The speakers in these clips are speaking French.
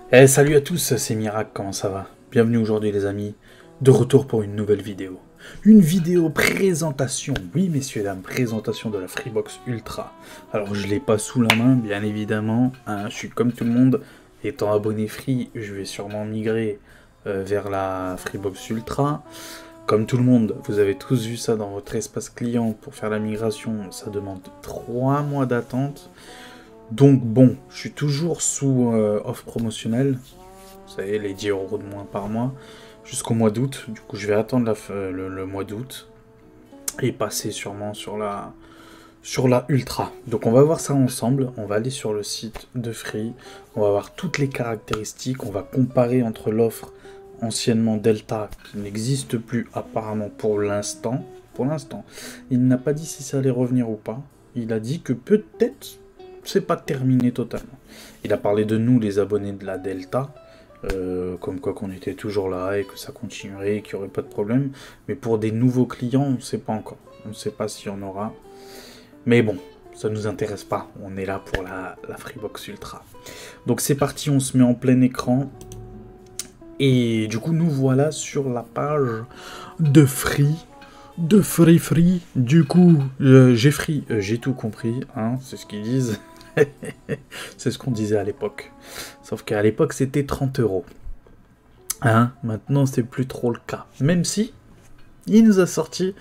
Salut à tous, c'est Mirac, comment ça va? Bienvenue aujourd'hui les amis, de retour pour une nouvelle vidéo. Une vidéo présentation, oui messieurs dames, présentation de la Freebox Ultra. Alors je l'ai pas sous la main, bien évidemment, hein, je suis comme tout le monde, étant abonné Free, je vais sûrement migrer vers la Freebox Ultra. Comme tout le monde, vous avez tous vu ça dans votre espace client, pour faire la migration, ça demande 3 mois d'attente. Donc bon, je suis toujours sous offre promotionnelle, vous savez, les 10 € de moins par mois, jusqu'au mois d'août. Du coup, je vais attendre le mois d'août et passer sûrement sur la Ultra. Donc on va voir ça ensemble, on va aller sur le site de Free, on va voir toutes les caractéristiques, on va comparer entre l'offre anciennement Delta, qui n'existe plus apparemment pour l'instant. Pour l'instant, il n'a pas dit si ça allait revenir ou pas. Il a dit que peut-être c'est pas terminé totalement. Il a parlé de nous, les abonnés de la Delta, comme quoi qu'on était toujours là et que ça continuerait et qu'il n'y aurait pas de problème. Mais pour des nouveaux clients, on ne sait pas encore. On ne sait pas s'il y en aura. Mais bon, ça ne nous intéresse pas. On est là pour la Freebox Ultra. Donc c'est parti, on se met en plein écran. Et du coup, nous voilà sur la page de Free. De Free. Du coup, j'ai tout compris, hein, c'est ce qu'ils disent. C'est ce qu'on disait à l'époque. Sauf qu'à l'époque, c'était 30 €. Hein, maintenant, c'est plus trop le cas. Même si, il nous a sorti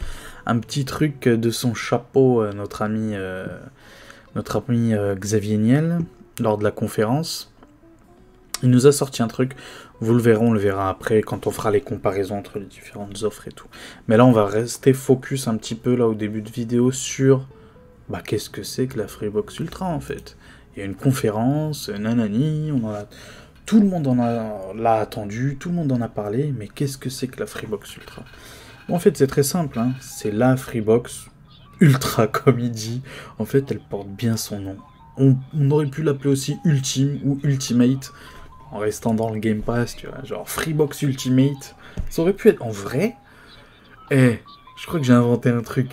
un petit truc de son chapeau, notre ami Xavier Niel, lors de la conférence. Il nous a sorti un truc, vous le verrez, on le verra après, quand on fera les comparaisons entre les différentes offres et tout. Mais là, on va rester focus un petit peu, là, au début de vidéo, sur... Bah, qu'est-ce que c'est que la Freebox Ultra, en fait? Il y a une conférence, nanani, tout le monde l'a attendu, tout le monde en a parlé, mais qu'est-ce que c'est que la Freebox Ultra? Bon, en fait, c'est très simple, hein, c'est la Freebox Ultra, comme il dit. En fait, elle porte bien son nom. On aurait pu l'appeler aussi Ultime ou Ultimate, en restant dans le Game Pass, tu vois, genre Freebox Ultimate. Ça aurait pu être en vrai. Je crois que j'ai inventé un truc.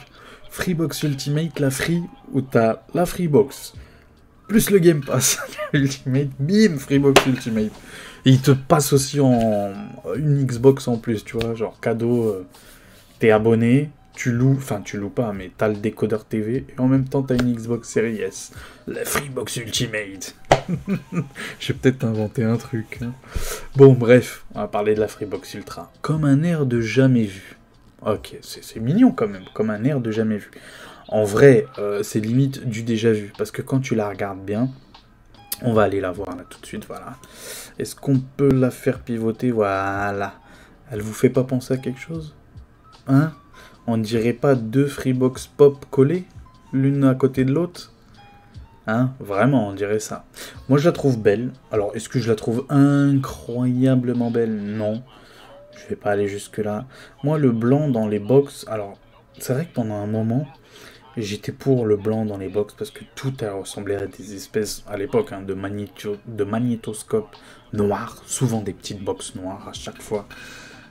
Freebox Ultimate, la Free, où t'as la Freebox, plus le Game Pass. Ultimate, bim, Freebox Ultimate. Et il te passe aussi en une Xbox en plus, tu vois, genre cadeau, t'es abonné, tu loues pas, mais t'as le décodeur TV, et en même temps t'as une Xbox Series S. La Freebox Ultimate. J'ai peut-être inventé un truc. Hein. Bon, bref, on va parler de la Freebox Ultra. Comme un air de jamais vu. Ok, c'est mignon quand même, comme un air de jamais vu. En vrai, c'est limite du déjà vu, parce que quand tu la regardes bien, on va aller la voir là tout de suite, voilà. Est-ce qu'on peut la faire pivoter? Voilà. Elle vous fait pas penser à quelque chose? Hein? On dirait pas deux Freebox Pop collées, l'une à côté de l'autre? Hein, vraiment, on dirait ça. Moi, je la trouve belle. Alors, est-ce que je la trouve incroyablement belle? Non. Je vais pas aller jusque-là. Moi, le blanc dans les box... Alors, c'est vrai que pendant un moment, j'étais pour le blanc dans les box parce que tout a ressemblé à des espèces, à l'époque, hein, de magnétoscopes noirs. Souvent des petites box noires à chaque fois.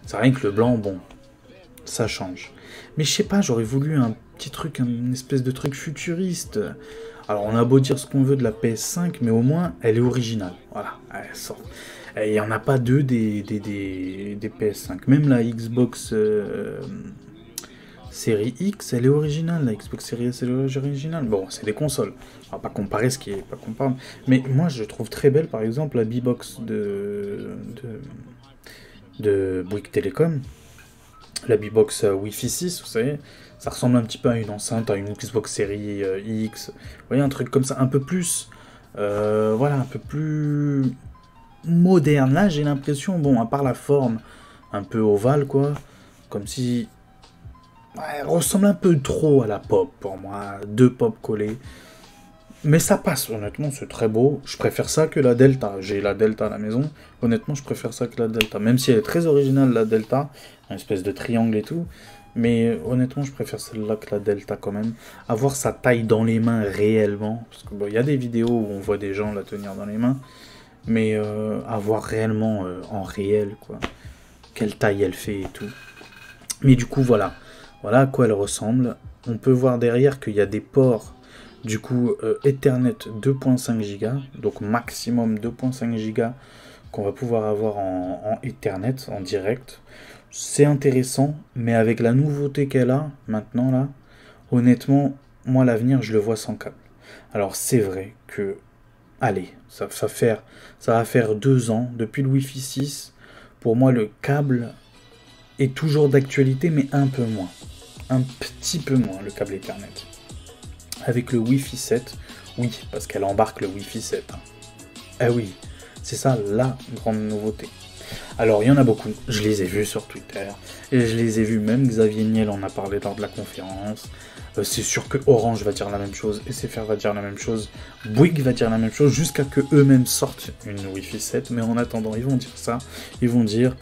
C'est vrai que le blanc, bon, ça change. Mais je sais pas, j'aurais voulu un petit truc, une espèce de truc futuriste. Alors on a beau dire ce qu'on veut de la PS5, mais au moins elle est originale. Voilà, elle sort. Il n'y en a pas deux des PS5. Même la Xbox Série X, elle est originale. La Xbox Series S, elle est originale. Bon, c'est des consoles. On va pas comparer ce qui est pas comparable. Mais moi, je trouve très belle, par exemple, la B-Box de Bouygues Télécom. La B-Box Wi-Fi 6, vous savez, ça ressemble un petit peu à une enceinte, à une Xbox Series X. Vous voyez, un truc comme ça, un peu plus... voilà, un peu plus moderne. Là, j'ai l'impression, bon, à part la forme un peu ovale, quoi, comme si... Ouais, elle ressemble un peu trop à la pop, pour moi. Deux pop collées. Mais ça passe, honnêtement, c'est très beau. Je préfère ça que la Delta. J'ai la Delta à la maison. Honnêtement, je préfère ça que la Delta. Même si elle est très originale, la Delta. Une espèce de triangle et tout. Mais honnêtement, je préfère celle-là que la Delta quand même. Avoir sa taille dans les mains réellement. Parce que bon, y a des vidéos où on voit des gens la tenir dans les mains. Mais avoir réellement en réel, quoi. Quelle taille elle fait et tout. Mais du coup, voilà. Voilà à quoi elle ressemble. On peut voir derrière qu'il y a des ports... Du coup, Ethernet 2.5 Go, donc maximum 2.5 Go qu'on va pouvoir avoir en Ethernet, en direct. C'est intéressant, mais avec la nouveauté qu'elle a maintenant là, honnêtement, moi l'avenir je le vois sans câble. Alors c'est vrai que, allez, ça va faire 2 ans depuis le Wi-Fi 6. Pour moi le câble est toujours d'actualité, mais un peu moins. Un petit peu moins le câble Ethernet. Avec le Wi-Fi 7, oui, parce qu'elle embarque le Wi-Fi 7. Hein. Ah oui, c'est ça la grande nouveauté. Alors, il y en a beaucoup, je les ai vus sur Twitter, et je les ai vus, même Xavier Niel en a parlé lors de la conférence. C'est sûr que Orange va dire la même chose, SFR va dire la même chose, Bouygues va dire la même chose, jusqu'à que eux-mêmes sortent une Wi-Fi 7, mais en attendant, ils vont dire ça, ils vont dire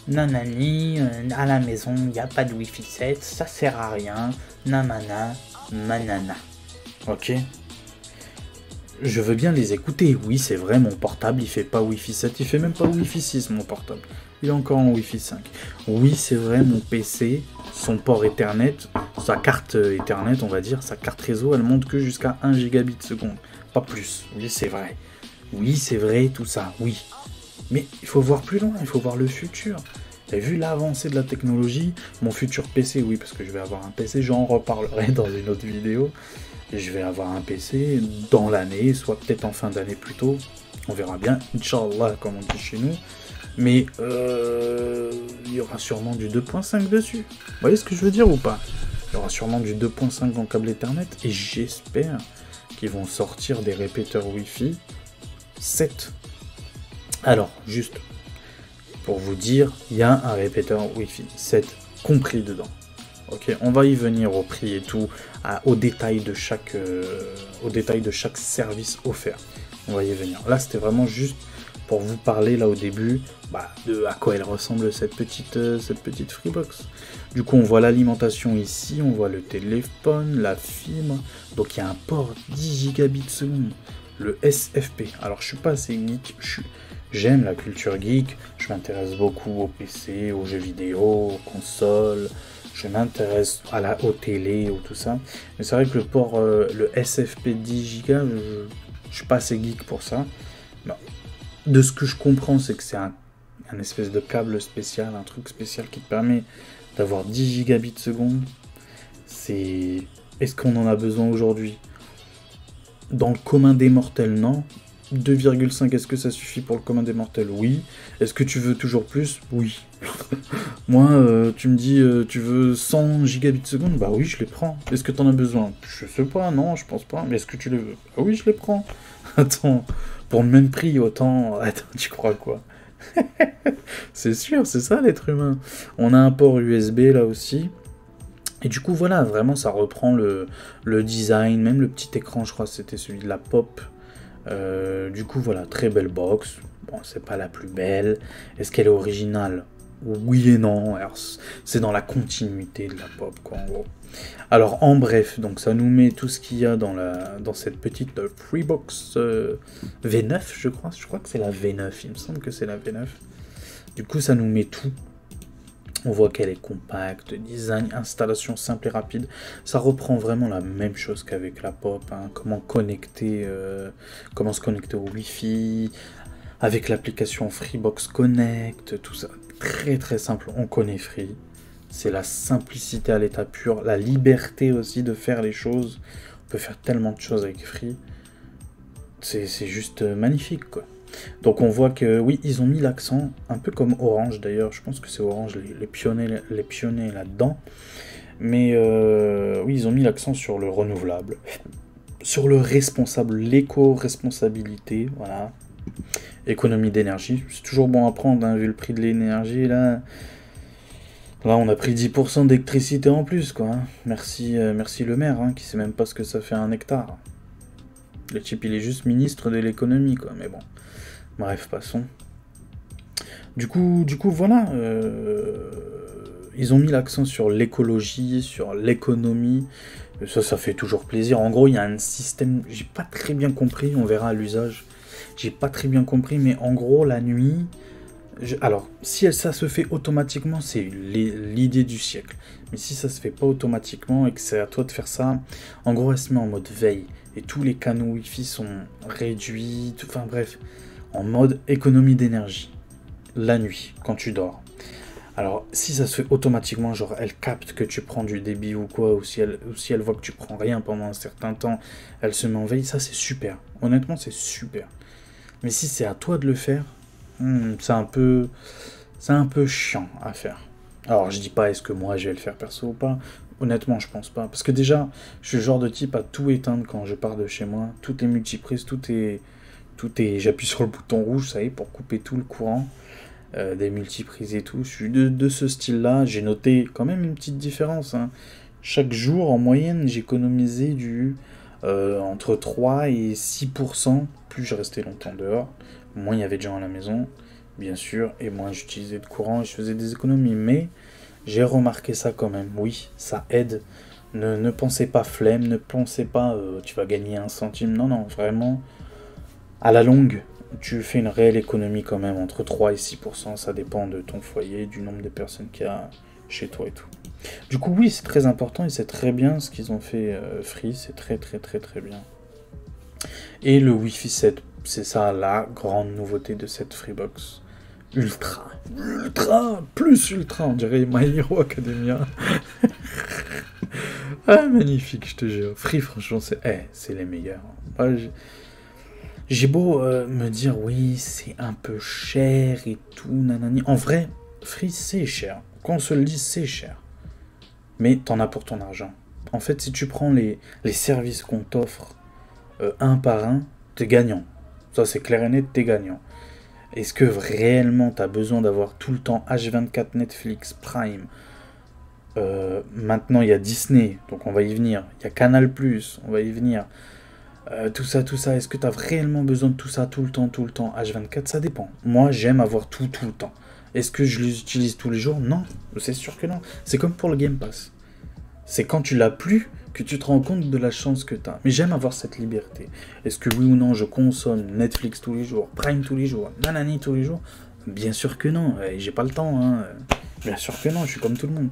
nanani, à la maison, il n'y a pas de Wi-Fi 7, ça sert à rien, nanana, manana. Ok. Je veux bien les écouter. Oui, c'est vrai, mon portable, il fait pas Wi-Fi 7, il fait même pas Wi-Fi 6, mon portable. Il est encore en Wi-Fi 5. Oui, c'est vrai, mon PC, son port Ethernet, sa carte Ethernet, on va dire, sa carte réseau, elle monte que jusqu'à 1 gigabit seconde. Pas plus. Oui, c'est vrai. Oui, c'est vrai, tout ça, oui. Mais il faut voir plus loin, il faut voir le futur. Et vu l'avancée de la technologie, mon futur PC, oui, parce que je vais avoir un PC, j'en reparlerai dans une autre vidéo. Je vais avoir un PC dans l'année, soit peut-être en fin d'année plus tôt. On verra bien, Inch'Allah, comme on dit chez nous. Mais il y aura sûrement du 2.5 dessus. Vous voyez ce que je veux dire ou pas? Il y aura sûrement du 2.5 dans le câble Ethernet. Et j'espère qu'ils vont sortir des répéteurs Wi-Fi 7. Alors, juste pour vous dire, il y a un répéteur Wi-Fi 7 compris dedans. Ok, on va y venir au prix et tout, au détail de chaque service offert. On va y venir. Là, c'était vraiment juste pour vous parler là au début de à quoi elle ressemble cette petite Freebox. Du coup, on voit l'alimentation ici, on voit le téléphone, la fibre. Donc, il y a un port 10 gigabits seconde, le SFP. Alors, je suis pas assez geek, j'aime la culture geek, je m'intéresse beaucoup au PC, aux jeux vidéo, aux consoles. Je m'intéresse aux télé ou tout ça. Mais c'est vrai que le port, le SFP 10 Go, je suis pas assez geek pour ça. Non. De ce que je comprends, c'est que c'est un espèce de câble spécial, un truc spécial qui te permet d'avoir 10 gigabits seconde. Est-ce qu'on en a besoin aujourd'hui? Dans le commun des mortels, non. 2,5, est-ce que ça suffit pour le commun des mortels? Oui. Est-ce que tu veux toujours plus? Oui. Moi, tu me dis, tu veux 100 gigabits seconde? Bah oui, je les prends. Est-ce que t'en as besoin? Je sais pas, non, je pense pas. Mais est-ce que tu les veux? Bah oui, je les prends. Attends, pour le même prix, autant... Attends, tu crois quoi? C'est sûr, c'est ça l'être humain. On a un port USB là aussi. Et du coup, voilà, vraiment, ça reprend le design, même le petit écran, je crois que c'était celui de la Pop. Du coup, voilà, très belle box. Bon, c'est pas la plus belle. Est-ce qu'elle est originale? Oui et non. C'est dans la continuité de la Pop, quoi, en gros. Alors, en bref, donc ça nous met tout ce qu'il y a dans cette petite Freebox V9, je crois. Je crois que c'est la V9, il me semble que c'est la V9. Du coup, ça nous met tout. On voit qu'elle est compacte, design, installation simple et rapide. Ça reprend vraiment la même chose qu'avec la Pop. Hein. Comment se connecter au Wi-Fi, avec l'application Freebox Connect, tout ça. Très très simple, on connaît Free. C'est la simplicité à l'état pur, la liberté aussi de faire les choses. On peut faire tellement de choses avec Free. C'est juste magnifique, quoi. Donc on voit que oui, ils ont mis l'accent, un peu comme Orange d'ailleurs, je pense que c'est Orange les pionniers là-dedans. Mais oui, ils ont mis l'accent sur le renouvelable, sur le responsable, l'éco-responsabilité, voilà. Économie d'énergie, c'est toujours bon à prendre, hein, vu le prix de l'énergie, là on a pris 10% d'électricité en plus, quoi. Hein. Merci le maire, hein, qui sait même pas ce que ça fait un hectare. Le type, il est juste ministre de l'économie, quoi, mais bon. Bref, passons. Du coup voilà. Ils ont mis l'accent sur l'écologie, sur l'économie. Ça fait toujours plaisir. En gros, il y a un système... J'ai pas très bien compris, on verra à l'usage. J'ai pas très bien compris, mais en gros, la nuit... Alors, si ça se fait automatiquement, c'est l'idée du siècle. Mais si ça se fait pas automatiquement et que c'est à toi de faire ça, en gros, elle se met en mode veille. Et tous les canaux Wi-Fi sont réduits. Enfin bref... en mode économie d'énergie, la nuit, quand tu dors. Alors, si ça se fait automatiquement, genre elle capte que tu prends du débit ou quoi, ou si elle voit que tu prends rien pendant un certain temps, elle se met en veille, ça c'est super. Honnêtement, c'est super. Mais si c'est à toi de le faire, c'est un peu chiant à faire. Alors, je dis pas est-ce que moi je vais le faire perso ou pas. Honnêtement, je pense pas. Parce que déjà, je suis le genre de type à tout éteindre quand je pars de chez moi. Tout est multiprises, tout est... J'appuie sur le bouton rouge, ça y est, pour couper tout le courant. Des multiprises et tout. Je suis de ce style-là. J'ai noté quand même une petite différence. Hein. Chaque jour, en moyenne, j'économisais entre 3 et 6%. Plus je restais longtemps dehors, moins il y avait de gens à la maison, bien sûr, et moins j'utilisais de courant et je faisais des économies. Mais j'ai remarqué ça quand même. Oui, ça aide. Ne pensez pas flemme, ne pensez pas tu vas gagner 1 centime. Non, non, vraiment, à la longue, tu fais une réelle économie quand même, entre 3 et 6%, ça dépend de ton foyer, du nombre de personnes qu'il y a chez toi et tout. Du coup, oui, c'est très important et c'est très bien ce qu'ils ont fait Free, c'est très très très très bien. Et le Wi-Fi 7, c'est ça la grande nouveauté de cette Freebox. Ultra, plus ultra, on dirait My Hero Academia. Ah, magnifique, je te jure. Free, franchement, c'est les meilleurs. J'ai beau me dire, oui, c'est un peu cher et tout, nanani. En vrai, Free, c'est cher. Qu'on se le dise, c'est cher. Mais t'en as pour ton argent. En fait, si tu prends les services qu'on t'offre un par un, t'es gagnant. Ça, c'est clair et net, t'es gagnant. Est-ce que réellement t'as besoin d'avoir tout le temps H24, Netflix, Prime maintenant, il y a Disney, donc on va y venir. Il y a Canal+, on va y venir. Tout ça, est-ce que tu as réellement besoin de tout ça tout le temps, H24, ça dépend. Moi, j'aime avoir tout le temps. Est-ce que je les utilise tous les jours? Non, c'est sûr que non. C'est comme pour le Game Pass. C'est quand tu l'as plus que tu te rends compte de la chance que tu as. Mais j'aime avoir cette liberté. Est-ce que oui ou non, je consomme Netflix tous les jours, Prime tous les jours, nanani tous les jours? Bien sûr que non, j'ai pas le temps. Hein. Bien sûr que non, je suis comme tout le monde.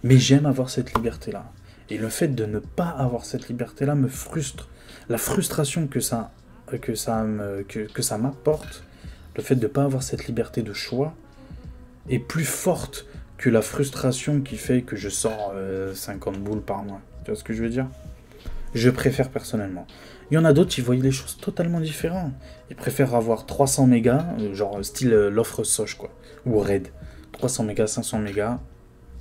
Mais j'aime avoir cette liberté-là. Et le fait de ne pas avoir cette liberté-là me frustre. La frustration que ça m'apporte, le fait de ne pas avoir cette liberté de choix, est plus forte que la frustration qui fait que je sors 50 boules par mois. Tu vois ce que je veux dire? Je préfère personnellement. Il y en a d'autres qui voient les choses totalement différentes. Ils préfèrent avoir 300 mégas, genre style l'offre Soch, quoi. Ou Red. 300 mégas, 500 mégas.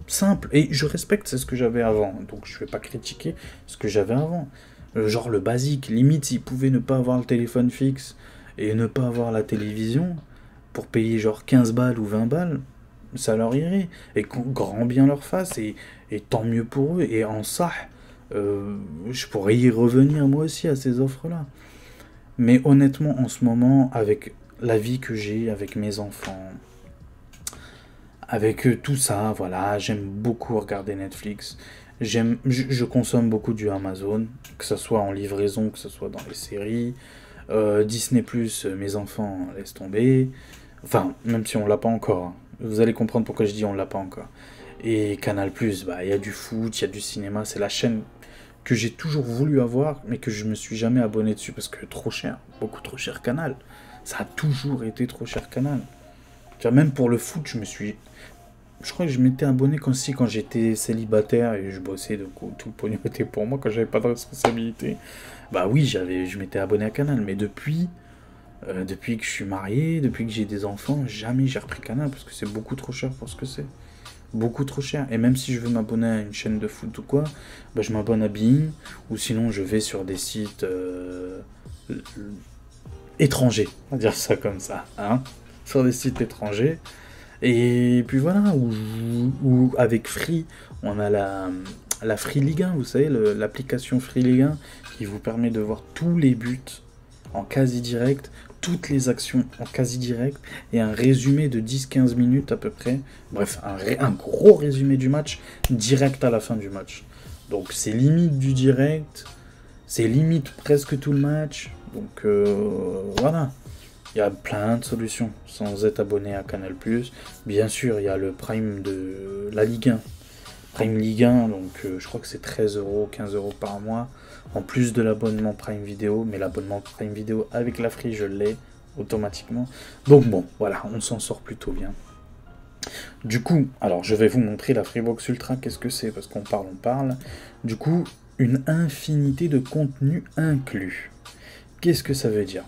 Simple. Et je respecte, c'est ce que j'avais avant. Donc je vais pas critiquer ce que j'avais avant. Genre le basique. Limite, s'ils pouvaient ne pas avoir le téléphone fixe et ne pas avoir la télévision pour payer genre 15 balles ou 20 balles, ça leur irait. Et grand bien leur face. Et tant mieux pour eux. Et en ça, je pourrais y revenir moi aussi à ces offres-là. Mais honnêtement, en ce moment, avec la vie que j'ai, avec mes enfants, avec tout ça, voilà, j'aime beaucoup regarder Netflix. Je consomme beaucoup du Amazon, que ce soit en livraison, que ce soit dans les séries. Disney+, mes enfants, laisse tomber. Enfin, même si on l'a pas encore. Hein. Vous allez comprendre pourquoi je dis on l'a pas encore. Et Canal+, bah, y a du foot, il y a du cinéma. C'est la chaîne que j'ai toujours voulu avoir, mais que je me suis jamais abonné dessus parce que trop cher. Beaucoup trop cher Canal. Ça a toujours été trop cher Canal. Même pour le foot, je crois que je m'étais abonné quand j'étais célibataire et je bossais, donc tout le pognon était pour moi quand j'avais pas de responsabilité. Bah oui, je m'étais abonné à Canal, mais depuis que je suis marié, depuis que j'ai des enfants, jamais j'ai repris Canal parce que c'est beaucoup trop cher pour ce que c'est. Beaucoup trop cher. Et même si je veux m'abonner à une chaîne de foot ou quoi, bah je m'abonne à Bein ou sinon je vais sur des sites étrangers, on va dire ça comme ça, hein, sur des sites étrangers. Et puis voilà, où avec Free, on a la Free Ligue 1, vous savez, l'application Free Ligue 1 qui vous permet de voir tous les buts en quasi direct, toutes les actions en quasi direct, et un résumé de 10-15 minutes à peu près. Bref, un gros résumé du match direct à la fin du match. Donc c'est limite du direct, c'est limite presque tout le match. Donc voilà. Il y a plein de solutions sans être abonné à Canal+. Bien sûr, il y a le Prime de la Ligue 1. Prime Ligue 1, donc je crois que c'est 13 €, 15 € par mois. En plus de l'abonnement Prime Vidéo. Mais l'abonnement Prime Vidéo avec la Free, je l'ai. automatiquement. Donc bon, voilà, on s'en sort plutôt bien. Du coup, alors je vais vous montrer la Freebox Ultra, qu'est-ce que c'est, parce qu'on parle, on parle. Du coup, une infinité de contenus inclus. Qu'est-ce que ça veut dire?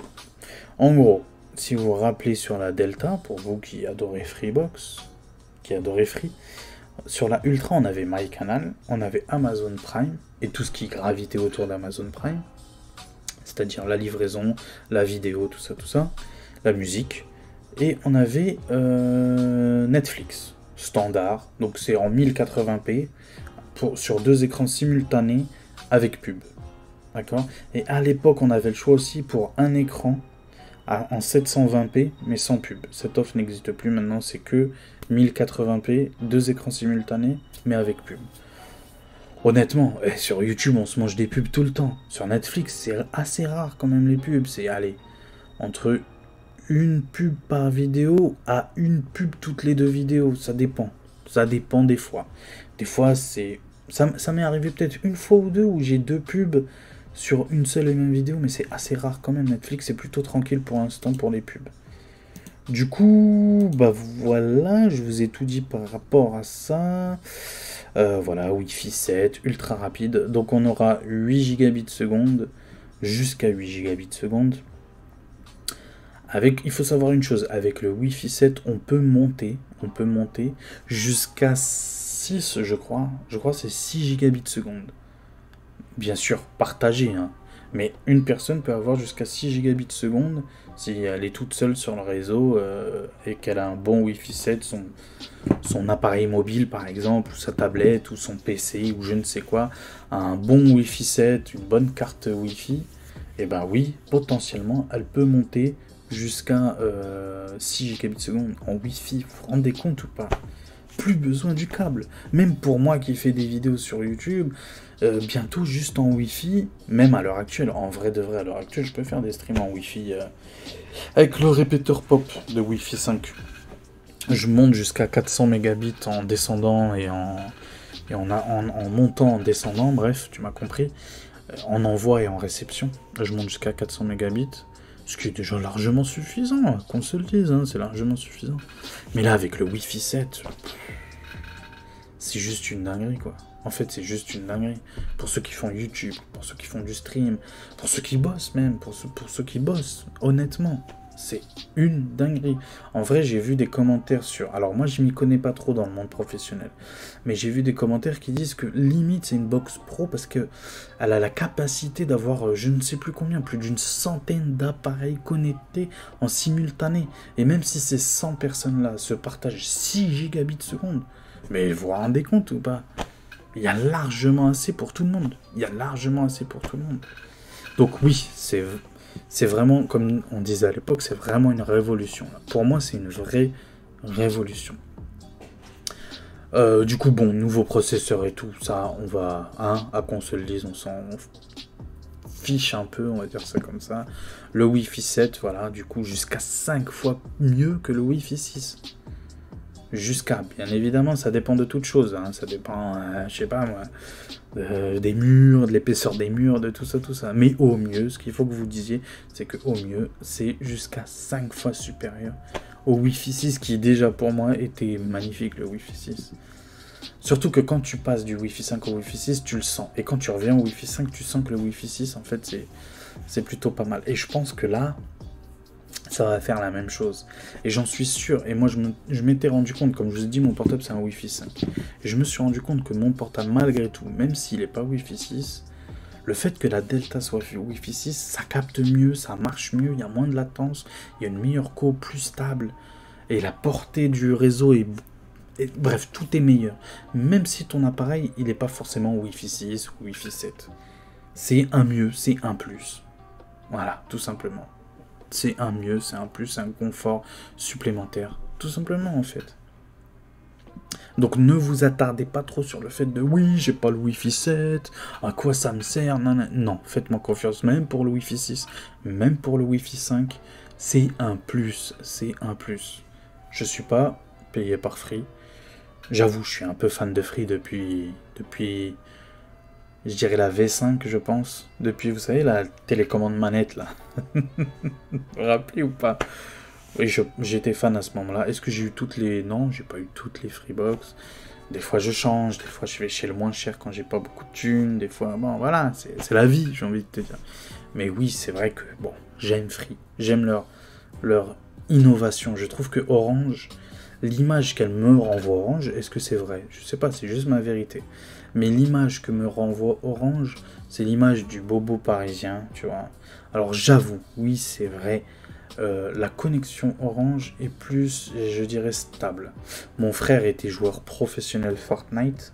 En gros, si vous vous rappelez sur la Delta, pour vous qui adorez Freebox, qui adorez Free, sur la Ultra, on avait MyCanal, on avait Amazon Prime, et tout ce qui gravitait autour d'Amazon Prime, c'est-à-dire la livraison, la vidéo, tout ça, la musique, et on avait Netflix, standard, donc c'est en 1080p, sur 2 écrans simultanés, avec pub, d'accord? Et à l'époque, on avait le choix aussi pour un écran, en 720p, mais sans pub. Cette offre n'existe plus maintenant, c'est que 1080p, 2 écrans simultanés, mais avec pub. Honnêtement, sur YouTube, on se mange des pubs tout le temps. Sur Netflix, c'est assez rare quand même les pubs. C'est, allez, entre une pub par vidéo à une pub toutes les 2 vidéos. Ça dépend. Ça dépend des fois. Des fois, c'est... Ça m'est arrivé peut-être une fois ou deux où j'ai 2 pubs sur une seule et même vidéo, mais c'est assez rare quand même. Netflix, c'est plutôt tranquille pour l'instant pour les pubs. Du coup, bah voilà, je vous ai tout dit par rapport à ça. Voilà, Wi-Fi 7, ultra rapide. Donc on aura 8 gigabits seconde, jusqu'à 8 gigabits seconde. Il faut savoir une chose, avec le Wi-Fi 7, on peut monter jusqu'à 6, je crois. Je crois que c'est 6 gigabits seconde. Bien sûr, partagé, hein. Mais une personne peut avoir jusqu'à 6 gigabits seconde si elle est toute seule sur le réseau et qu'elle a un bon Wi-Fi 7, son appareil mobile par exemple, ou sa tablette, ou son PC, ou je ne sais quoi, a un bon Wi-Fi 7, une bonne carte Wi-Fi, et ben oui, potentiellement, elle peut monter jusqu'à 6 gigabits seconde en Wi-Fi. Vous vous rendez compte ou pas? Plus besoin du câble. Même pour moi qui fais des vidéos sur YouTube, bientôt juste en Wi-Fi, même à l'heure actuelle, en vrai de vrai à l'heure actuelle, je peux faire des streams en Wi-Fi avec le répéteur pop de Wi-Fi 5. Je monte jusqu'à 400 mégabits en descendant et en montant, en descendant, bref, tu m'as compris, en envoi et en réception. Je monte jusqu'à 400 mégabits. Ce qui est déjà largement suffisant, qu'on se le dise, hein, c'est largement suffisant. Mais là, avec le Wi-Fi 7, c'est juste une dinguerie, quoi. En fait, c'est juste une dinguerie. Pour ceux qui font YouTube, pour ceux qui font du stream, pour ceux qui bossent même, pour ceux qui bossent, honnêtement, c'est une dinguerie. En vrai, j'ai vu des commentaires sur... Alors moi, je m'y connais pas trop dans le monde professionnel, mais j'ai vu des commentaires qui disent que limite, c'est une box pro parce que elle a la capacité d'avoir, je ne sais plus combien, plus d'une centaine d'appareils connectés en simultané. Et même si ces 100 personnes-là se partagent 6 gigabits seconde, mais vous vous rendez compte ou pas? Il y a largement assez pour tout le monde. Il y a largement assez pour tout le monde. Donc oui, c'est vraiment, comme on disait à l'époque, c'est vraiment une révolution. Pour moi, c'est une vraie révolution. Du coup, bon, nouveau processeur et tout, ça, on va, à qu'on se le dise, on s'en fiche un peu, on va dire ça comme ça. Le Wi-Fi 7, voilà, du coup, jusqu'à 5 fois mieux que le Wi-Fi 6. Jusqu'à, bien évidemment, ça dépend de toutes choses, hein. Ça dépend, je sais pas moi, des murs, de l'épaisseur des murs, de tout ça. Mais au mieux, ce qu'il faut que vous disiez, c'est que au mieux, c'est jusqu'à 5 fois supérieur au Wi-Fi 6, qui déjà pour moi était magnifique, le Wi-Fi 6. Surtout que quand tu passes du Wi-Fi 5 au Wi-Fi 6, tu le sens. Et quand tu reviens au Wi-Fi 5, tu sens que le Wi-Fi 6, en fait, c'est plutôt pas mal. Et je pense que là, ça va faire la même chose. Et j'en suis sûr. Et moi, je m'étais rendu compte, comme je vous ai dit, mon portable, c'est un Wi-Fi 5. Et je me suis rendu compte que mon portable, malgré tout, même s'il n'est pas Wi-Fi 6, le fait que la Delta soit Wi-Fi 6, ça capte mieux, ça marche mieux, il y a moins de latence, il y a une meilleure co, plus stable. Et la portée du réseau est... bref, tout est meilleur. Même si ton appareil, il n'est pas forcément Wi-Fi 6 ou Wi-Fi 7. C'est un mieux, c'est un plus. Voilà, tout simplement. C'est un mieux, c'est un plus, c'est un confort supplémentaire. Tout simplement, en fait. Donc ne vous attardez pas trop sur le fait de oui, j'ai pas le Wi-Fi 7, à quoi ça me sert, non, faites-moi confiance, même pour le Wi-Fi 6, même pour le Wi-Fi 5, c'est un plus, c'est un plus. Je suis pas payé par Free. J'avoue, je suis un peu fan de Free depuis Je dirais la V5, je pense. Depuis, vous savez, la télécommande manette, là. Vous vous rappelez ou pas? Oui, j'étais fan à ce moment-là. Est-ce que j'ai eu toutes les... Non, j'ai pas eu toutes les Freebox. Des fois, je change. Des fois, je vais chez le moins cher quand j'ai pas beaucoup de thunes. Des fois, bon, voilà, c'est la vie, j'ai envie de te dire. Mais oui, c'est vrai que, bon, j'aime Free. J'aime leur innovation. Je trouve que Orange, l'image qu'elle me renvoie Orange, est-ce que c'est vrai? Je sais pas, c'est juste ma vérité. Mais l'image que me renvoie Orange, c'est l'image du bobo parisien, tu vois. Alors j'avoue, oui, c'est vrai, la connexion Orange est plus, je dirais, stable. Mon frère était joueur professionnel Fortnite,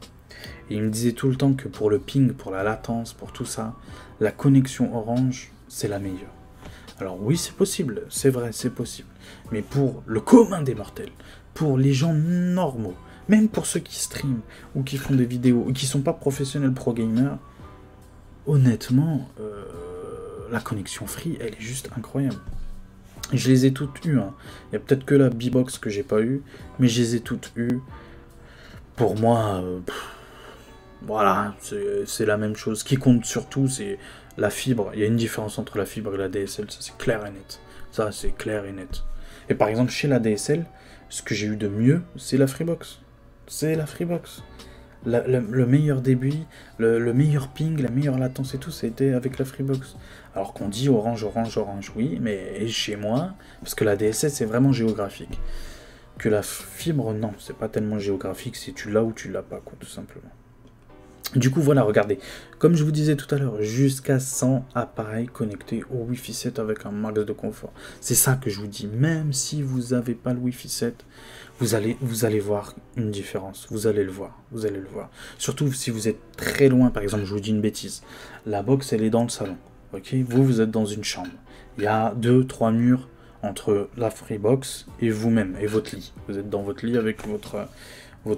et il me disait tout le temps que pour le ping, pour la latence, pour tout ça, la connexion Orange, c'est la meilleure. Alors oui, c'est possible, c'est vrai, c'est possible. Mais pour le commun des mortels, pour les gens normaux, même pour ceux qui streament ou qui font des vidéos ou qui sont pas professionnels pro gamers, honnêtement, la connexion Free, elle est juste incroyable. Je les ai toutes eues. Hein. Il y a peut-être que la B-Box que j'ai pas eu, mais je les ai toutes eues. Pour moi, voilà, c'est la même chose. Ce qui compte surtout, c'est la fibre. Il y a une différence entre la fibre et la DSL, ça c'est clair et net. Ça c'est clair et net. Et par exemple, chez la DSL, ce que j'ai eu de mieux, c'est la Freebox. C'est la Freebox. Le meilleur débit, le meilleur ping, la meilleure latence et tout, c'était avec la Freebox. Alors qu'on dit Orange, Orange, Orange, oui, mais chez moi, parce que la DSL c'est vraiment géographique. Que la fibre, non, c'est pas tellement géographique, c'est tu l'as ou tu l'as pas, quoi, tout simplement. Du coup, voilà, regardez, comme je vous disais tout à l'heure, jusqu'à 100 appareils connectés au Wi-Fi 7 avec un max de confort. C'est ça que je vous dis, même si vous n'avez pas le Wi-Fi 7, vous allez voir une différence, vous allez le voir, vous allez le voir. Surtout si vous êtes très loin, par exemple, je vous dis une bêtise, la box, elle est dans le salon, ok? Vous êtes dans une chambre, il y a 2-3 murs entre la Freebox et vous-même, et votre lit. Vous êtes dans votre lit avec votre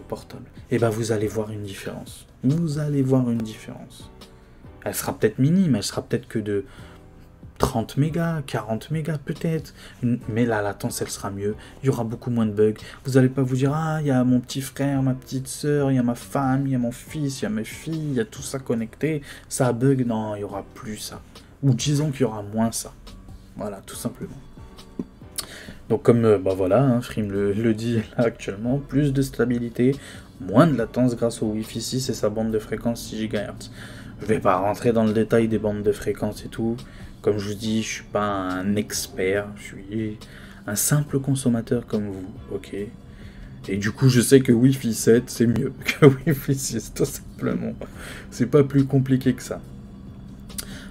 portable. Et ben vous allez voir une différence. Vous allez voir une différence. Elle sera peut-être minime, elle sera peut-être que de 30 mégas, 40 mégas peut-être, mais la latence elle sera mieux, il y aura beaucoup moins de bugs. Vous n'allez pas vous dire, ah, il y a mon petit frère, ma petite soeur, il y a ma femme, il y a mon fils, il y a mes filles, il y a tout ça connecté, ça bug, non, il n'y aura plus ça. Ou disons qu'il y aura moins ça. Voilà, tout simplement. Donc comme bah voilà, hein, Free le dit là actuellement, plus de stabilité, moins de latence grâce au Wi-Fi 6 et sa bande de fréquence 6 GHz. Je vais pas rentrer dans le détail des bandes de fréquence et tout. Comme je vous dis, je suis pas un expert, je suis un simple consommateur comme vous, ok. Et du coup, je sais que Wi-Fi 7 c'est mieux que Wi-Fi 6, tout simplement. C'est pas plus compliqué que ça.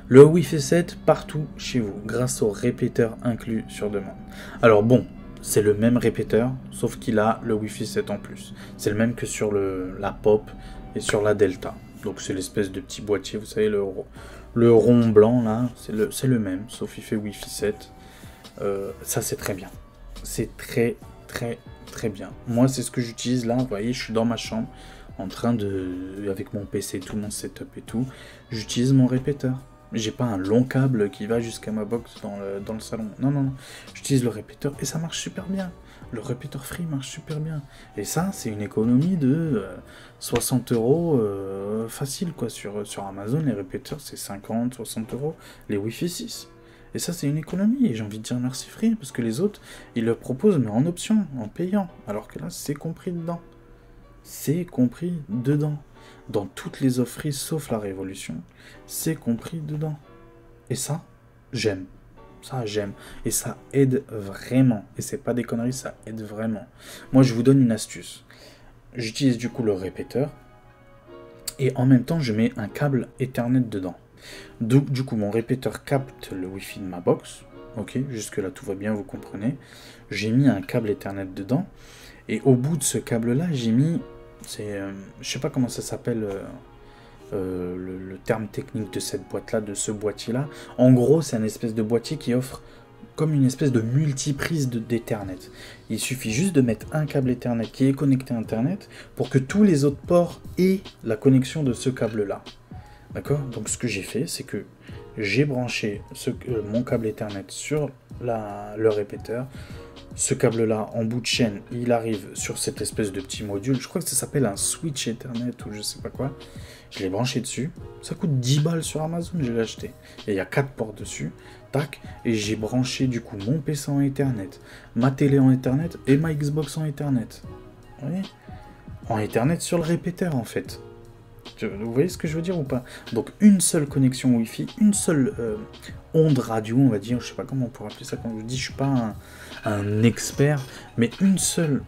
Le Wi-Fi 7 partout chez vous, grâce au répéteur inclus sur demande. Alors bon, c'est le même répéteur, sauf qu'il a le Wi-Fi 7 en plus. C'est le même que sur la Pop et sur la Delta. Donc c'est l'espèce de petit boîtier, vous savez, le rond blanc là, c'est le même, sauf il fait Wi-Fi 7. Ça c'est très bien. C'est très bien. Moi c'est ce que j'utilise là, vous voyez, je suis dans ma chambre, en train de, avec mon PC, tout mon setup et tout, j'utilise mon répéteur. J'ai pas un long câble qui va jusqu'à ma box dans le salon. Non. J'utilise le répéteur et ça marche super bien. Le répéteur Free marche super bien. Et ça, c'est une économie de 60 euros facile, quoi. Sur Amazon, les répéteurs, c'est 50, 60 euros. Les Wi-Fi 6. Et ça, c'est une économie. Et j'ai envie de dire merci Free, parce que les autres, ils le proposent, mais en option, en payant. Alors que là, c'est compris dedans. C'est compris dedans. Dans toutes les offres Free, sauf la Révolution, c'est compris dedans. Et ça, j'aime. Ça, j'aime. Et ça aide vraiment. Et c'est pas des conneries, ça aide vraiment. Moi, je vous donne une astuce. J'utilise du coup le répéteur. Et en même temps, je mets un câble Ethernet dedans. Donc, du coup, mon répéteur capte le Wi-Fi de ma box. Ok, jusque-là, tout va bien, vous comprenez. J'ai mis un câble Ethernet dedans. Et au bout de ce câble-là, j'ai mis... je sais pas comment ça s'appelle... le terme technique de cette boîte-là, de ce boîtier-là. En gros, c'est un espèce de boîtier qui offre comme une espèce de multiprise d'Ethernet. Il suffit juste de mettre un câble Ethernet qui est connecté à Internet pour que tous les autres ports aient la connexion de ce câble-là. D'accord? Donc ce que j'ai fait, c'est que j'ai branché mon câble Ethernet sur le répéteur. Ce câble-là, en bout de chaîne, il arrive sur cette espèce de petit module. Je crois que ça s'appelle un switch Ethernet ou je sais pas quoi. Je l'ai branché dessus. Ça coûte 10 balles sur Amazon, je l'ai acheté. Et il y a 4 ports dessus. Tac. Et j'ai branché du coup mon PC en Ethernet, ma télé en Ethernet et ma Xbox en Ethernet. Vous voyez ? En Ethernet sur le répéteur en fait. Vous voyez ce que je veux dire ou pas? Donc une seule connexion Wi-Fi, une seule onde radio, on va dire, je sais pas comment on pourrait appeler ça, quand je dis je suis pas un expert, mais une seule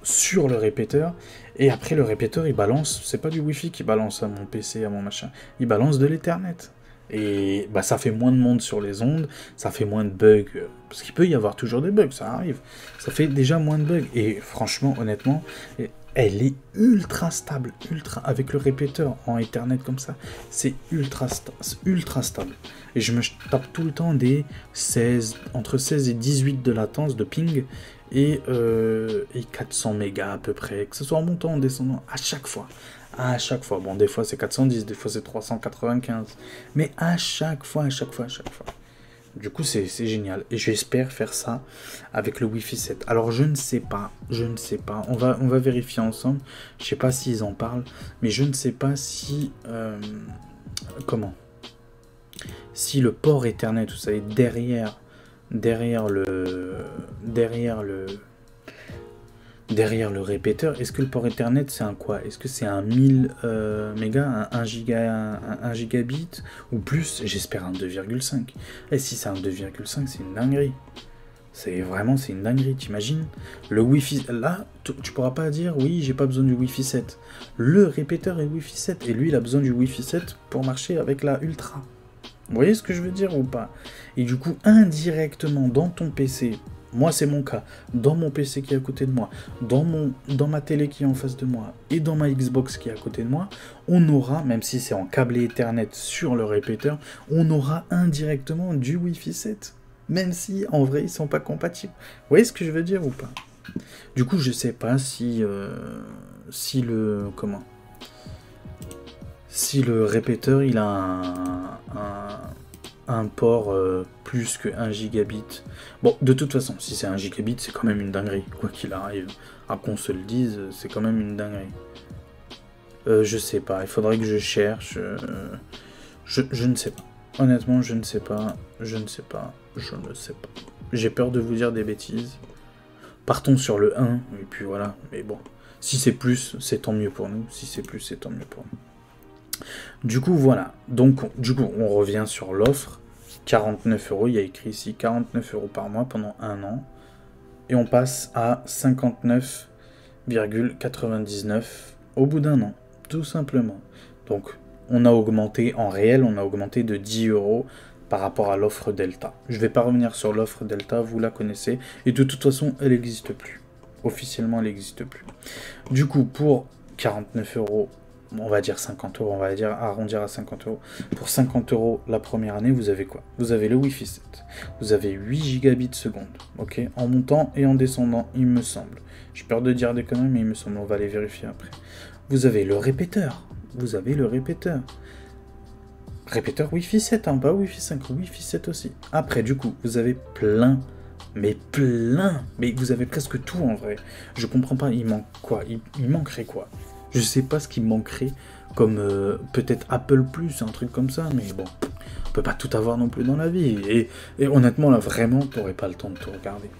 sur le répéteur, et après le répéteur il balance, c'est pas du Wi-Fi qui balance à mon PC, à mon machin, il balance de l'Ethernet. Et bah, ça fait moins de monde sur les ondes, ça fait moins de bugs, parce qu'il peut y avoir toujours des bugs, ça arrive, ça fait déjà moins de bugs, et franchement, honnêtement, elle est ultra stable, avec le répéteur en Ethernet comme ça, c'est ultra stable. Et je me tape tout le temps des entre 16 et 18 de latence de ping, et 400 mégas à peu près, que ce soit en montant ou en descendant, à chaque fois. Bon, des fois c'est 410, des fois c'est 395, mais à chaque fois. Du coup, c'est génial. Et j'espère faire ça avec le Wi-Fi 7. Alors, je ne sais pas. On va vérifier ensemble. Je ne sais pas s'ils en parlent, mais je ne sais pas si... si le port Ethernet, vous savez, derrière le répéteur, est-ce que le port Ethernet c'est un quoi? Est-ce que c'est un 1000 mégas, un gigabit ou plus? J'espère un 2,5. Et si c'est un 2,5, c'est une dinguerie. C'est une dinguerie, t'imagines? Le Wi-Fi, là, tu pourras pas dire oui, j'ai pas besoin du Wi-Fi 7. Le répéteur est Wi-Fi 7 et lui il a besoin du Wi-Fi 7 pour marcher avec la Ultra. Vous voyez ce que je veux dire ou pas? Et du coup, indirectement dans ton PC, moi c'est mon cas, dans mon PC qui est à côté de moi, dans ma télé qui est en face de moi, et dans ma Xbox qui est à côté de moi, on aura, même si c'est en câblé Ethernet sur le répéteur, on aura indirectement du Wi-Fi 7. Même si, en vrai, ils sont pas compatibles. Vous voyez ce que je veux dire ou pas? Du coup, je sais pas si le répéteur, il a un port plus que 1 gigabit. Bon, de toute façon, si c'est 1 gigabit, c'est quand même une dinguerie. Quoi qu'il arrive, à qu'on se le dise, c'est quand même une dinguerie. Je sais pas, il faudrait que je cherche. Je ne sais pas. Honnêtement, je ne sais pas. J'ai peur de vous dire des bêtises. Partons sur le 1, et puis voilà. Mais bon, si c'est plus, c'est tant mieux pour nous. Du coup, voilà. Donc, du coup, on revient sur l'offre. 49 €, il y a écrit ici 49 € par mois pendant 1 an. Et on passe à 59,99 au bout d'un an. Tout simplement. Donc, on a augmenté, en réel, de 10 € par rapport à l'offre Delta. Je ne vais pas revenir sur l'offre Delta, vous la connaissez. Et de toute façon, elle n'existe plus. Officiellement, elle n'existe plus. Du coup, pour 49 €, on va dire 50 €, on va dire arrondir à 50 €. Pour 50 € la première année, vous avez quoi? Vous avez le Wi-Fi 7. Vous avez 8 gigabits seconde, ok? En montant et en descendant, il me semble. J'ai peur de dire des conneries, mais il me semble, on va les vérifier après. Vous avez le répéteur. Répéteur Wi-Fi 7, hein, pas Wi-Fi 5, Wi-Fi 7 aussi. Après, du coup, vous avez plein. Mais vous avez presque tout en vrai. Je comprends pas, il manque quoi? Il manquerait quoi? Je sais pas ce qui manquerait, comme peut-être Apple Plus, un truc comme ça, mais bon, on peut pas tout avoir non plus dans la vie. Et honnêtement, là, vraiment, t'aurais pas le temps de tout regarder.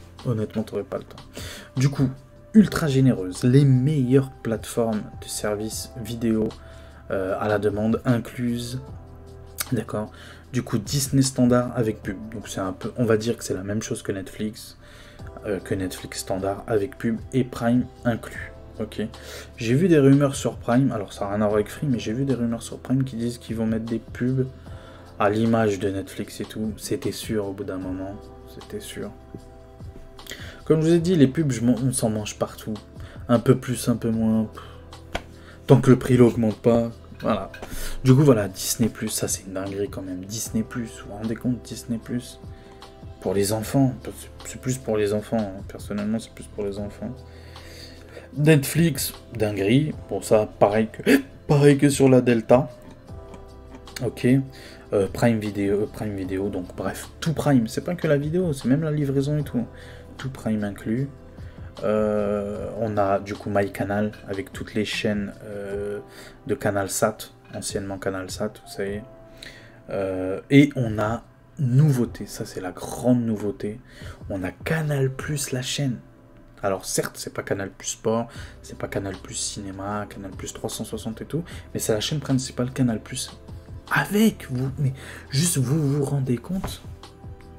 Du coup, ultra généreuse, les meilleures plateformes de services vidéo à la demande incluses, d'accord. Du coup, Disney standard avec pub, donc c'est un peu, on va dire que c'est la même chose que Netflix standard avec pub et Prime inclus. Ok, j'ai vu des rumeurs sur Prime, alors ça n'a rien à voir avec Free, mais j'ai vu des rumeurs sur Prime qui disent qu'ils vont mettre des pubs à l'image de Netflix et tout. C'était sûr au bout d'un moment, c'était sûr. Comme je vous ai dit, les pubs, on s'en mange partout. Un peu plus, un peu moins. Tant que le prix l'augmente pas, voilà. Du coup, voilà, Disney+, ça c'est une dinguerie quand même. Disney+, vous vous rendez compte, Disney+, pour les enfants, c'est plus pour les enfants, hein. Personnellement, c'est plus pour les enfants. Netflix, dinguerie, bon ça, pareil que sur la Delta. Ok, Prime Video, donc bref, tout Prime, c'est pas que la vidéo, c'est même la livraison et tout. tout Prime inclus. On a du coup MyCanal avec toutes les chaînes de CanalSat, anciennement CanalSat, vous savez. Et on a nouveauté, ça c'est la grande nouveauté. On a Canal Plus la chaîne. Alors certes, c'est pas Canal Plus Sport, c'est pas Canal Plus Cinéma, Canal Plus 360 et tout, mais c'est la chaîne principale Canal Plus. Avec vous, mais juste vous vous rendez compte?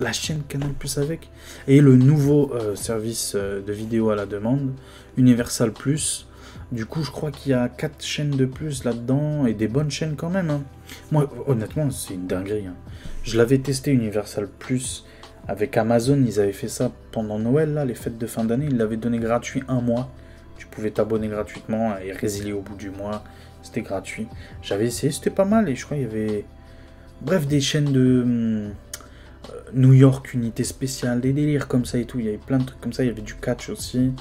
La chaîne Canal Plus avec. Et le nouveau service de vidéo à la demande, Universal Plus. Du coup, je crois qu'il y a 4 chaînes de plus là-dedans, et des bonnes chaînes quand même. Hein. Moi, honnêtement, c'est une dinguerie. Hein. Je l'avais testé Universal Plus avec Amazon, ils avaient fait ça pendant Noël, là, les fêtes de fin d'année, ils l'avaient donné gratuit 1 mois. Tu pouvais t'abonner gratuitement et résilier au bout du mois. C'était gratuit. J'avais essayé, c'était pas mal, et je crois qu'il y avait... Bref, des chaînes de... New York, unité spéciale, des délires comme ça et tout. Il y avait plein de trucs comme ça. Il y avait du catch aussi.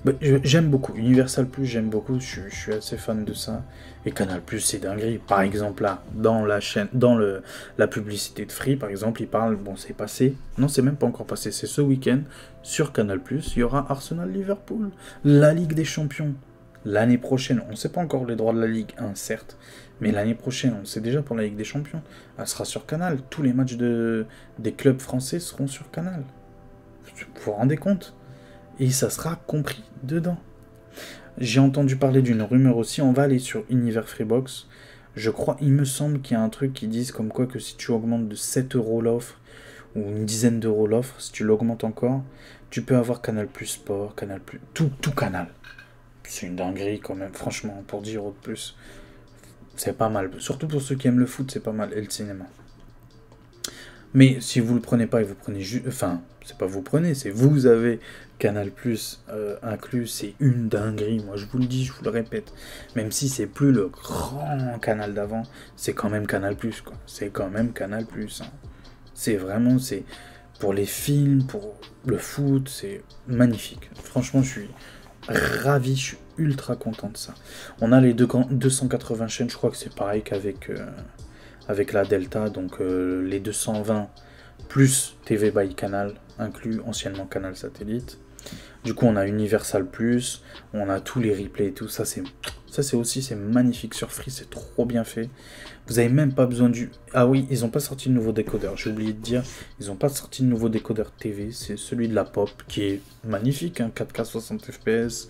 Bah, j'aime beaucoup. Universal Plus, j'aime beaucoup. Je suis assez fan de ça. Et Canal Plus, c'est dinguerie. Par exemple, là, dans la chaîne, dans la publicité de Free, par exemple, il parle. Bon, c'est passé. Non, c'est même pas encore passé. C'est ce week-end sur Canal Plus. Il y aura Arsenal-Liverpool, la Ligue des Champions. L'année prochaine, on ne sait pas encore les droits de la Ligue 1, certes, mais l'année prochaine, on sait déjà pour la Ligue des Champions, elle sera sur Canal. Tous les matchs des clubs français seront sur Canal. Vous vous rendez compte? Et ça sera compris dedans. J'ai entendu parler d'une rumeur aussi, on va aller sur Univers Freebox. Je crois, il me semble qu'il y a un truc qui disent comme quoi que si tu augmentes de 7 € l'offre, ou une dizaine d'euros l'offre, si tu l'augmentes encore, tu peux avoir Canal Plus Sport, Canal Plus... Tout Canal. C'est une dinguerie quand même, franchement, pour dire autre plus. C'est pas mal. Surtout pour ceux qui aiment le foot, c'est pas mal. Et le cinéma. Mais si vous le prenez pas et vous prenez juste... Enfin, c'est pas vous prenez, c'est vous avez Canal Plus inclus. C'est une dinguerie. Moi, je vous le dis, je vous le répète. Même si c'est plus le grand canal d'avant, c'est quand même Canal Plus, quoi. C'est quand même Canal Plus. Hein. C'est vraiment... c'est pour les films, pour le foot, c'est magnifique. Franchement, je suis... ravi, je suis ultra content de ça. On a les 280 chaînes, je crois que c'est pareil qu'avec avec la Delta, donc les 220 plus TV by Canal, inclus anciennement Canal Satellite. Du coup, on a Universal Plus, on a tous les replays et tout, ça c'est aussi, c'est magnifique sur Free, c'est trop bien fait. Vous avez même pas besoin du... Ah oui, ils ont pas sorti de nouveau décodeur, j'ai oublié de dire, ils ont pas sorti de nouveau décodeur TV, c'est celui de la Pop, qui est magnifique, hein, 4K 60 FPS,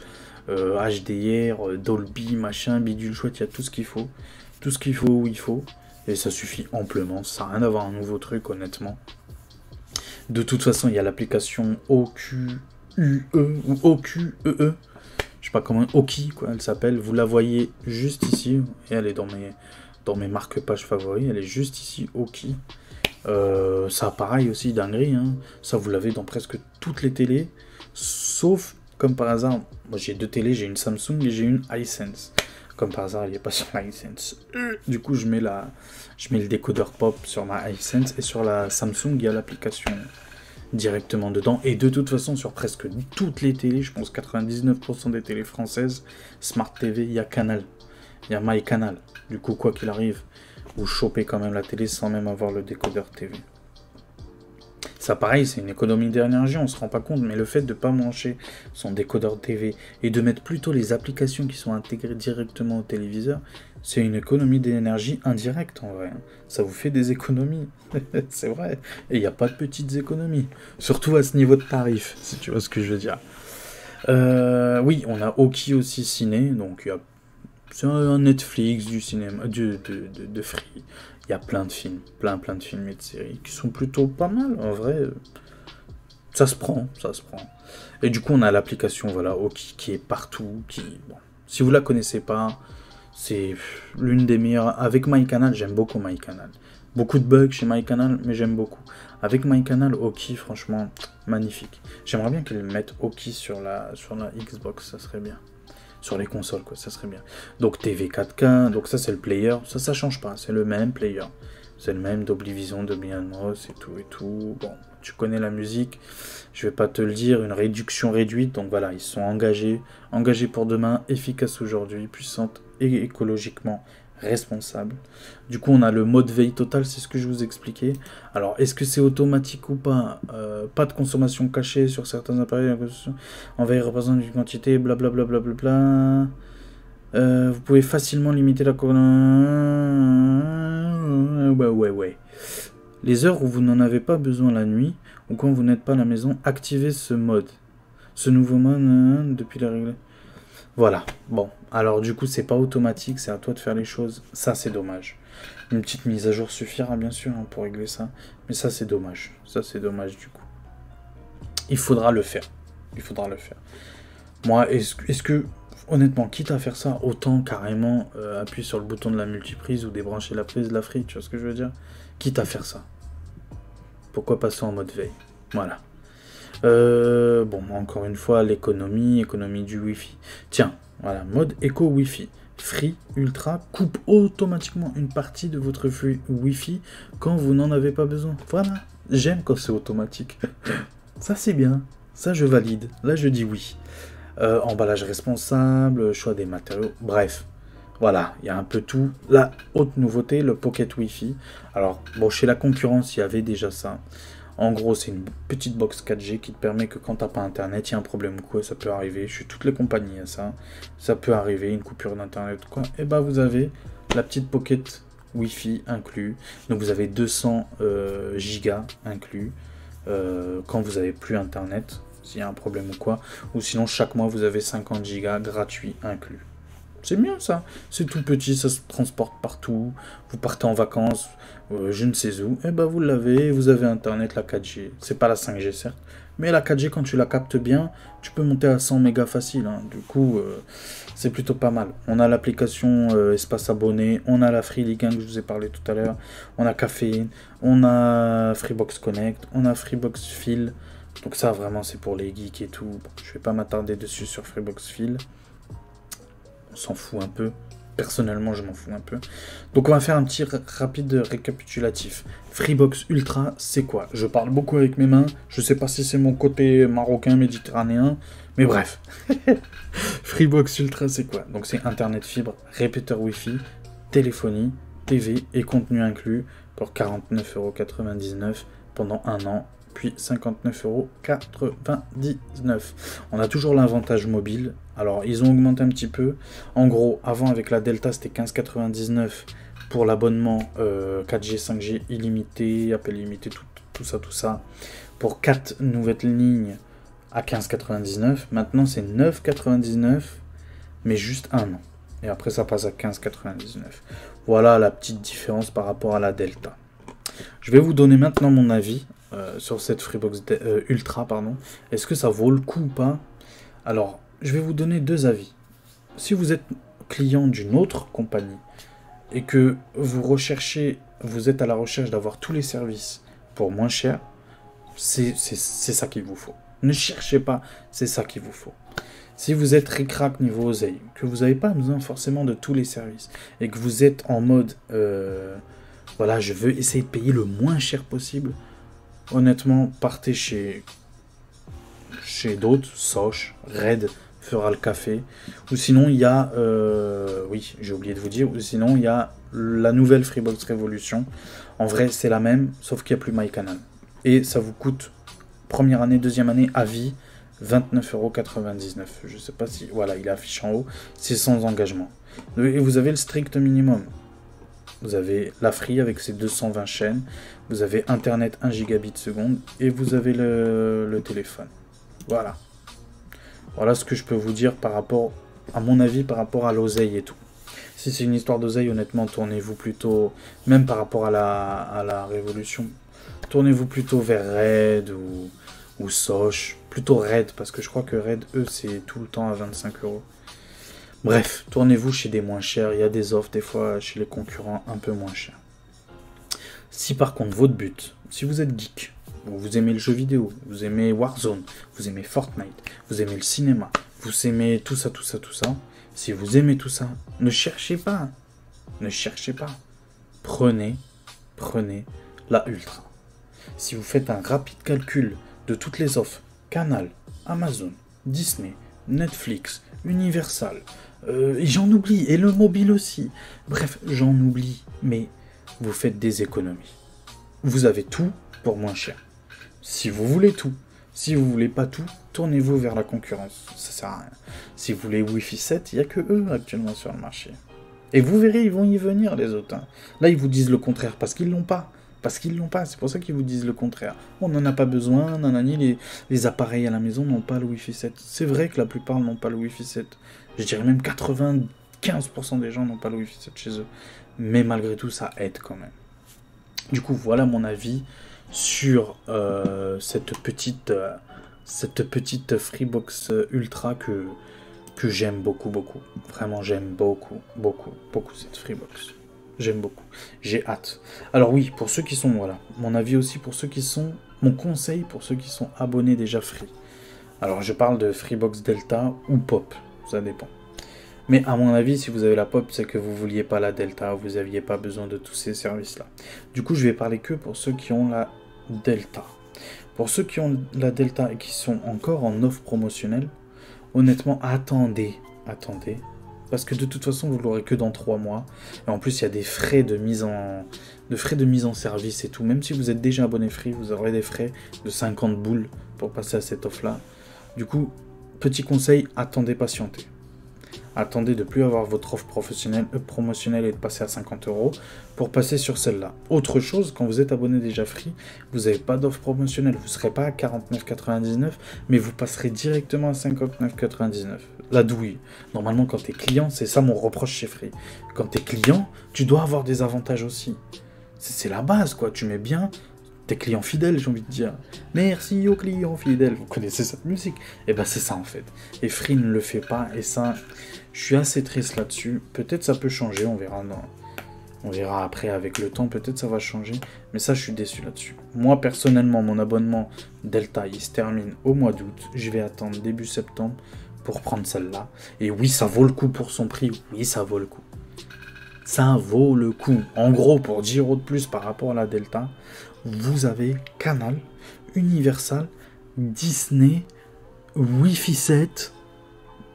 HDR, Dolby, machin, bidule chouette, il y a tout ce qu'il faut où il faut, et ça suffit amplement, ça n'a rien à voir un nouveau truc, honnêtement. De toute façon, il y a l'application OQUE, ou OQEE, je sais pas comment, Oki, quoi, elle s'appelle, vous la voyez juste ici, et elle est dans mes marque-pages favoris, elle est juste ici, Oki. Ça pareil aussi, dinguerie, hein. Ça vous l'avez dans presque toutes les télés, sauf, comme par hasard, moi j'ai 2 télés, j'ai une Samsung et j'ai une Hisense. Comme par hasard, il n'est pas sur la Hisense. Du coup, je mets le décodeur Pop sur ma Hisense, et sur la Samsung, il y a l'application directement dedans. Et de toute façon, sur presque toutes les télés, je pense 99% des télés françaises, Smart TV, il y a Canal. Il y a MyCanal. Du coup, quoi qu'il arrive, vous chopez quand même la télé sans même avoir le décodeur TV. Ça, pareil, c'est une économie d'énergie, on se rend pas compte, mais le fait de ne pas brancher son décodeur TV et de mettre plutôt les applications qui sont intégrées directement au téléviseur, c'est une économie d'énergie indirecte en vrai. Ça vous fait des économies, c'est vrai. Et il n'y a pas de petites économies, surtout à ce niveau de tarif, si tu vois ce que je veux dire. Oui, on a Oki aussi ciné, donc c'est un Netflix du cinéma, de Free. Il y a plein de films, plein de films et de séries qui sont plutôt pas mal, en vrai. Ça se prend. Et du coup, on a l'application, voilà, Oki, qui est partout, bon, si vous la connaissez pas, c'est l'une des meilleures. Avec MyCanal, j'aime beaucoup MyCanal. Beaucoup de bugs chez MyCanal, mais j'aime beaucoup. Avec MyCanal, Oki, franchement, magnifique. J'aimerais bien qu'ils mettent Oki sur la Xbox, ça serait bien. Sur les consoles, quoi, ça serait bien. Donc TV 4K, donc ça c'est le player, ça change pas, c'est le même player. C'est le même Dolby Vision, Dolby Atmos et tout. Bon, tu connais la musique, je vais pas te le dire, une réduction réduite, donc voilà, ils sont engagés pour demain, efficace aujourd'hui, puissante et écologiquement responsable. Du coup, on a le mode veille totale, c'est ce que je vous expliquais. Alors, est-ce que c'est automatique ou pas? Pas de consommation cachée sur certains appareils. En veille représente une quantité, blablabla. Bla. Vous pouvez facilement limiter la... Ouais. Les heures où vous n'en avez pas besoin la nuit, ou quand vous n'êtes pas à la maison, activez ce mode. Ce nouveau mode, depuis la règle... Voilà, bon, alors du coup c'est pas automatique, c'est à toi de faire les choses, ça c'est dommage. Une petite mise à jour suffira bien sûr hein, pour régler ça, mais ça c'est dommage du coup. Il faudra le faire, Moi, est-ce que, honnêtement, quitte à faire ça, autant carrément appuyer sur le bouton de la multiprise ou débrancher la prise de la free, tu vois ce que je veux dire? Quitte à faire ça. Pourquoi passer en mode veille? Voilà. Bon, encore une fois, économie du Wi-Fi. Tiens, voilà, mode éco Wi-Fi. Free Ultra coupe automatiquement une partie de votre flux Wi-Fi quand vous n'en avez pas besoin. Voilà, j'aime quand c'est automatique. Ça c'est bien, ça je valide, là je dis oui. Emballage responsable, choix des matériaux, bref. Voilà, il y a un peu tout. La haute nouveauté, le Pocket Wi-Fi. Alors, bon, chez la concurrence, il y avait déjà ça. En gros, c'est une petite box 4G qui te permet que quand t'as pas internet, il y a un problème ou quoi, ça peut arriver. Je suis toutes les compagnies à ça. Ça peut arriver, une coupure d'internet ou quoi. Et bah vous avez la petite pocket Wi-Fi inclus. Donc vous avez 200 gigas inclus quand vous avez plus internet, s'il y a un problème ou quoi. Ou sinon chaque mois vous avez 50 gigas gratuits inclus. C'est bien ça, c'est tout petit, ça se transporte partout, vous partez en vacances, je ne sais où, et ben vous l'avez, vous avez internet, la 4G, c'est pas la 5G certes, mais la 4G quand tu la captes bien, tu peux monter à 100 mégas facile, hein. Du coup c'est plutôt pas mal. On a l'application Espace Abonné, on a la Free Ligue 1 que je vous ai parlé tout à l'heure, on a Caféine, on a Freebox Connect, on a Freebox Phil, donc ça vraiment c'est pour les geeks et tout, bon, je vais pas m'attarder dessus sur Freebox Phil. On s'en fout un peu. Personnellement, je m'en fous un peu. Donc, on va faire un petit rapide récapitulatif. Freebox Ultra, c'est quoi? Je parle beaucoup avec mes mains. Je sais pas si c'est mon côté marocain, méditerranéen. Mais bref. Freebox Ultra, c'est quoi? Donc, c'est Internet fibre, répéteur Wi-Fi, téléphonie, TV et contenu inclus pour 49,99 € pendant un an. Puis 59,99 €. On a toujours l'avantage mobile. Alors, ils ont augmenté un petit peu. En gros, avant, avec la Delta, c'était 15,99 € pour l'abonnement 4G, 5G illimité, appel illimité, tout ça. Pour 4 nouvelles lignes à 15,99 €. Maintenant, c'est 9,99 €, mais juste un an. Et après, ça passe à 15,99 €. Voilà la petite différence par rapport à la Delta. Je vais vous donner maintenant mon avis sur cette Freebox Ultra, pardon. Est-ce que ça vaut le coup ou pas? Alors, je vais vous donner deux avis. Si vous êtes client d'une autre compagnie et que vous êtes à la recherche d'avoir tous les services pour moins cher, c'est ça qu'il vous faut. Ne cherchez pas, c'est ça qu'il vous faut. Si vous êtes ric-rac niveau oseille, que vous n'avez pas besoin forcément de tous les services et que vous êtes en mode voilà, je veux essayer de payer le moins cher possible, honnêtement, partez chez d'autres, Soch, Red fera le café, ou sinon il y a, oui, j'ai oublié de vous dire, ou sinon il y a la nouvelle Freebox Révolution. En vrai, c'est la même, sauf qu'il n'y a plus MyCanal. Et ça vous coûte, première année, deuxième année, à vie, 29,99 €. Je sais pas si, voilà, il est affiché en haut, c'est sans engagement. Et vous avez le strict minimum. Vous avez la Free avec ses 220 chaînes, vous avez Internet 1 gigabit seconde, et vous avez le téléphone. Voilà. Voilà ce que je peux vous dire par rapport, à mon avis, par rapport à l'oseille et tout. Si c'est une histoire d'oseille, honnêtement, tournez-vous plutôt, même par rapport à la Révolution, tournez-vous plutôt vers Red ou Soch, plutôt Red, parce que je crois que Red, eux, c'est tout le temps à 25 €. Bref, tournez-vous chez des moins chers, il y a des offres des fois chez les concurrents un peu moins chers. Si par contre votre but, si vous êtes geek, vous aimez le jeu vidéo, vous aimez Warzone, vous aimez Fortnite, vous aimez le cinéma, vous aimez tout ça, si vous aimez tout ça, ne cherchez pas, prenez la Ultra. Si vous faites un rapide calcul de toutes les offres, Canal, Amazon, Disney, Netflix, Universal, et j'en oublie, et le mobile aussi. Bref, j'en oublie, mais vous faites des économies. Vous avez tout pour moins cher. Si vous voulez tout, si vous voulez pas tout, tournez-vous vers la concurrence. Ça sert à rien. Si vous voulez Wi-Fi 7, il n'y a que eux actuellement sur le marché. Et vous verrez, ils vont y venir les autres. Hein. Là, ils vous disent le contraire parce qu'ils l'ont pas. Parce qu'ils l'ont pas, c'est pour ça qu'ils vous disent le contraire. On n'en a pas besoin, nanani, les appareils à la maison n'ont pas le Wi-Fi 7. C'est vrai que la plupart n'ont pas le Wi-Fi 7. Je dirais même 95% des gens n'ont pas le Wi-Fi 7 chez eux. Mais malgré tout, ça aide quand même. Du coup, voilà mon avis sur cette petite Freebox Ultra que j'aime beaucoup. Vraiment, j'aime beaucoup cette Freebox. J'aime beaucoup. J'ai hâte. Alors oui, pour ceux qui sont, voilà, mon avis aussi pour ceux qui sont, mon conseil pour ceux qui sont abonnés déjà Free. Alors je parle de Freebox Delta ou Pop, ça dépend. Mais à mon avis, si vous avez la Pop, c'est que vous vouliez pas la Delta, vous n'aviez pas besoin de tous ces services-là. Du coup, je vais parler que pour ceux qui ont la Delta. Pour ceux qui ont la Delta et qui sont encore en offre promotionnelle, honnêtement, attendez. Parce que de toute façon, vous l'aurez que dans 3 mois. Et en plus, il y a des frais de mise en service et tout. Même si vous êtes déjà abonné Free, vous aurez des frais de 50 boules pour passer à cette offre-là. Du coup, petit conseil, attendez, patientez. Attendez de ne plus avoir votre offre promotionnelle et de passer à 50 € pour passer sur celle-là. Autre chose, quand vous êtes abonné déjà Free, vous n'avez pas d'offre promotionnelle. Vous ne serez pas à 49,99, mais vous passerez directement à 59,99. La douille. Normalement, quand tu es client, c'est ça mon reproche chez Free. Quand tu es client, tu dois avoir des avantages aussi. C'est la base, quoi. Tu mets bien tes clients fidèles, j'ai envie de dire. Merci aux clients fidèles. Vous connaissez cette musique? Et ben c'est ça en fait. Et Free ne le fait pas. Et ça, je suis assez triste là-dessus. Peut-être ça peut changer, on verra. On verra après avec le temps, peut-être ça va changer. Mais ça, je suis déçu là-dessus. Moi, personnellement, mon abonnement Delta, il se termine au mois d'août. Je vais attendre début septembre pour prendre celle-là. Et oui, ça vaut le coup pour son prix. Oui, ça vaut le coup. Ça vaut le coup. En gros, pour 10 € de plus par rapport à la Delta, vous avez Canal, Universal, Disney, Wi-Fi 7.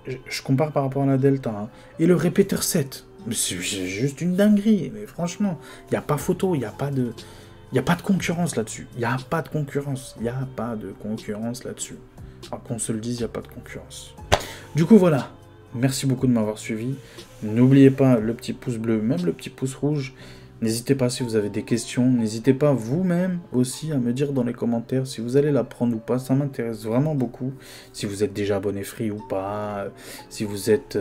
Je compare par rapport à la Delta. Hein, et le répéteur 7. C'est juste une dinguerie. Mais franchement, il n'y a pas photo, il n'y a pas de concurrence là-dessus. Il n'y a pas de concurrence. Là-dessus. Alors qu'on se le dise, il n'y a pas de concurrence. Du coup, voilà. Merci beaucoup de m'avoir suivi. N'oubliez pas le petit pouce bleu, même le petit pouce rouge. N'hésitez pas si vous avez des questions. N'hésitez pas vous-même aussi à me dire dans les commentaires si vous allez la prendre ou pas. Ça m'intéresse vraiment beaucoup. Si vous êtes déjà abonné Free ou pas. Si vous êtes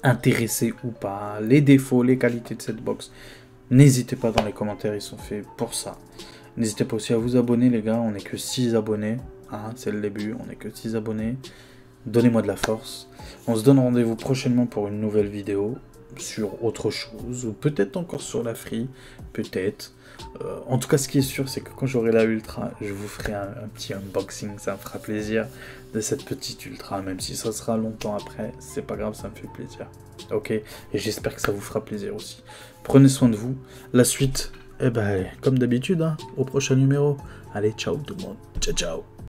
intéressé ou pas. Les défauts, les qualités de cette box. N'hésitez pas dans les commentaires, ils sont faits pour ça. N'hésitez pas aussi à vous abonner les gars. On n'est que 6 abonnés. Hein, c'est le début. On n'est que 6 abonnés. Donnez-moi de la force. On se donne rendez-vous prochainement pour une nouvelle vidéo sur autre chose, ou peut-être encore sur la Free, peut-être. En tout cas, ce qui est sûr, c'est que quand j'aurai la Ultra, je vous ferai un petit unboxing, ça me fera plaisir, de cette petite Ultra, même si ça sera longtemps après, c'est pas grave, ça me fait plaisir. Ok, et j'espère que ça vous fera plaisir aussi. Prenez soin de vous. La suite, eh ben, comme d'habitude, hein, au prochain numéro. Allez, ciao tout le monde. Ciao, ciao.